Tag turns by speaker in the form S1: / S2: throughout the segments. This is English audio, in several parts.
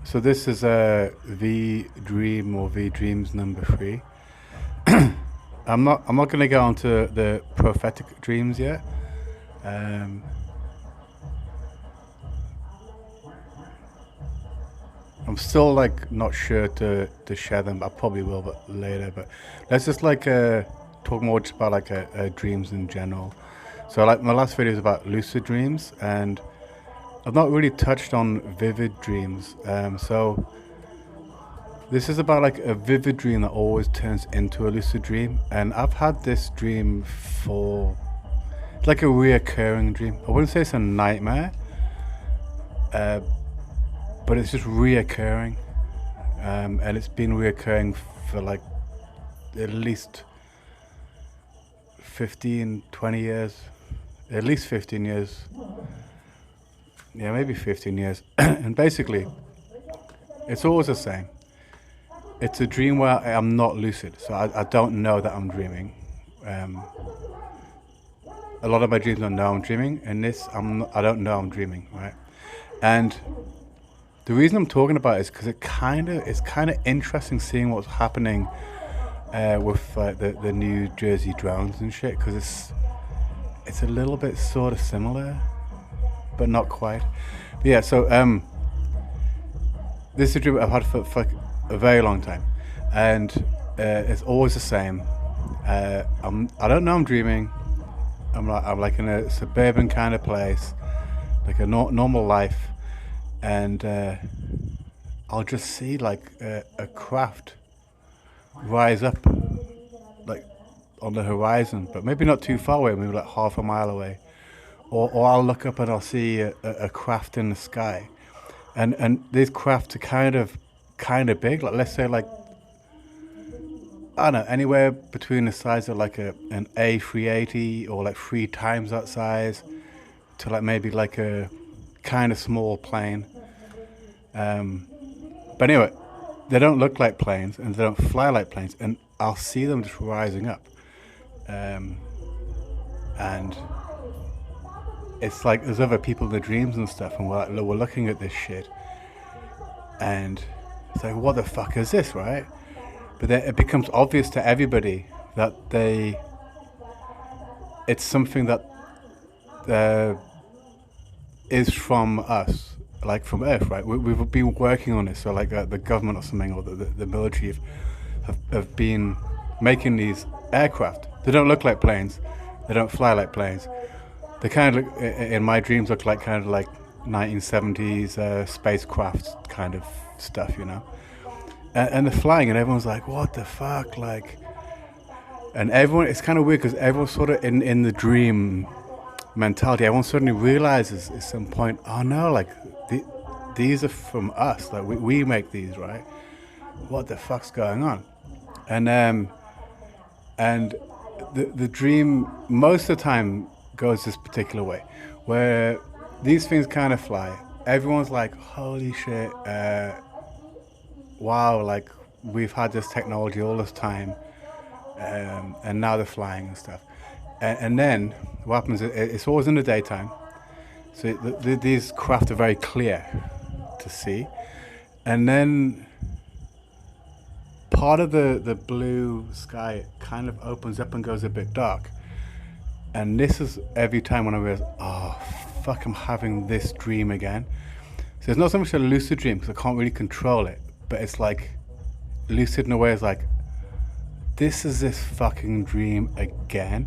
S1: So this is a VREAM or VDreams number 3. I'm not gonna go on to the prophetic dreams yet. Um, I'm still like not sure to share them. I probably will, but later. But let's just like talk more just about like dreams in general. So like my last video is about lucid dreams, and I've not really touched on vivid dreams. So this is about like a vivid dream that always turns into a lucid dream, and I've had this dream for it's like a reoccurring dream. I wouldn't say it's a nightmare, uh, but it's just reoccurring, and it's been reoccurring for like at least 15, 20 years, at least 15 years. Yeah, maybe 15 years. And basically, it's always the same. It's a dream where I'm not lucid, so I don't know that I'm dreaming. Um, a lot of my dreams I know I'm dreaming, and this I don't know I'm dreaming, right? And the reason I'm talking about it is because it's kind of interesting seeing what's happening with the New Jersey drones and shit, because it's a little bit sort of similar, but not quite. But yeah, so this is a dream I've had for a very long time, and it's always the same. I don't know I'm dreaming. I'm like in a suburban kind of place, like a normal life, and I'll just see like a craft rise up, like on the horizon, but maybe not too far away, maybe like half a mile away. Or I'll look up and I'll see a craft in the sky, and these crafts are kind of big. Like let's say like I don't know, anywhere between the size of like an A380 or like 3 times that size to like maybe like a kind of small plane. But anyway, they don't look like planes and they don't fly like planes, and I'll see them just rising up, and it's like there's other people in the dreams and stuff, and we're looking at this shit, and it's like, what the fuck is this, right? But then it becomes obvious to everybody that it's something that is from us, like from Earth, right? We've been working on this, so like the government or something, or the military have been making these aircraft. They don't look like planes, they don't fly like planes. They kind of look, in my dreams, look like kind of like 1970s spacecraft kind of stuff, you know. And they're flying, and everyone's like, "What the fuck?" Like, and everyone, it's kind of weird because everyone's sort of in the dream mentality. Everyone suddenly realizes at some point, "Oh no, like these are from us. Like we make these, right? What the fuck's going on?" And the dream most of the time goes this particular way, where these things kind of fly. Everyone's like, "Holy shit! Wow! Like we've had this technology all this time, and now they're flying and stuff." And then what happens? It's always in the daytime, so these craft are very clear to see, and then part of the blue sky kind of opens up and goes a bit dark. And this is every time when I realize, oh, fuck, I'm having this dream again. So it's not so much a lucid dream because I can't really control it, but it's like lucid in a way is like, this is this fucking dream again.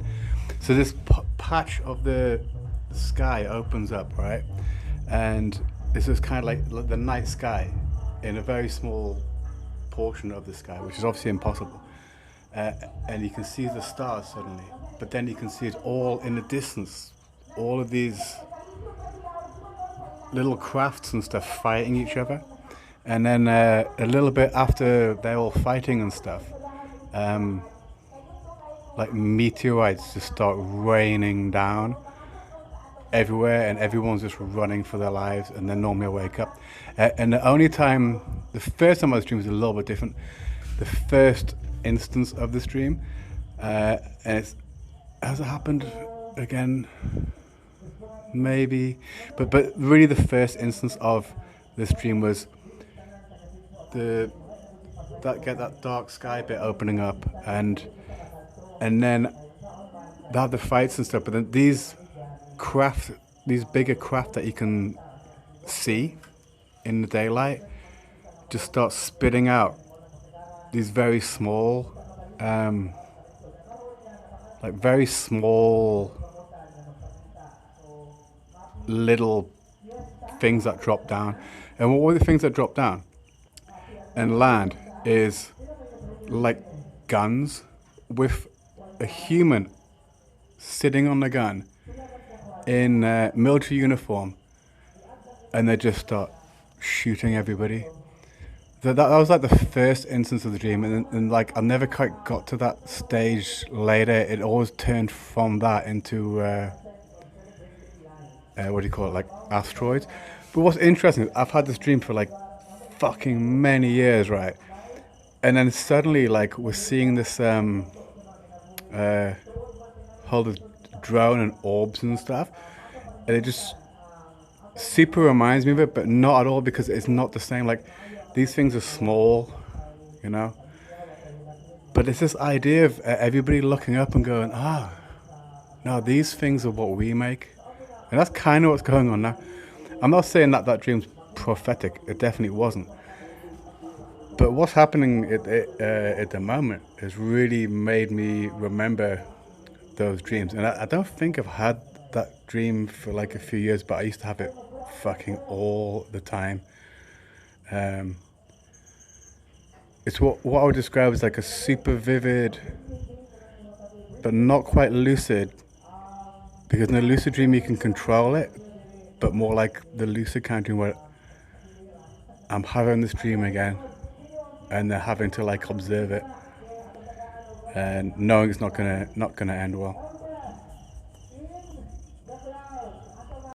S1: So this patch of the sky opens up, right? And this is kind of like the night sky in a very small portion of the sky, which is obviously impossible. And you can see the stars suddenly, but then you can see it all in the distance, all of these little crafts and stuff fighting each other. And then a little bit after they're all fighting and stuff, like meteorites just start raining down everywhere, and everyone's just running for their lives. And then normally I wake up, and the first time I was dreaming was a little bit different. The first instance of this dream, and has it happened again? Maybe, but really the first instance of this dream was the that dark sky bit opening up, and then they have the fights and stuff. But then these bigger craft that you can see in the daylight, just start spitting out these very small, like very small little things that drop down. And what were the things that drop down and land is like guns with a human sitting on the gun in military uniform, and they just start shooting everybody. That was like the first instance of the dream, and like I never quite got to that stage later. It always turned from that into what do you call it, like asteroids. But what's interesting is I've had this dream for like fucking many years, right? And then suddenly, like, we're seeing this whole drone and orbs and stuff, and it just super reminds me of it, but not at all, because it's not the same. Like, these things are small, you know, but it's this idea of everybody looking up and going, no, these things are what we make. And that's kind of what's going on now. I'm not saying that that dream's prophetic. It definitely wasn't. But what's happening at the moment has really made me remember those dreams. And I don't think I've had that dream for like a few years, but I used to have it fucking all the time. It's what I would describe as like a super vivid, but not quite lucid. Because in a lucid dream you can control it, but more like the lucid kind of dream where I'm having this dream again, and they're having to like observe it, and knowing it's not gonna end well.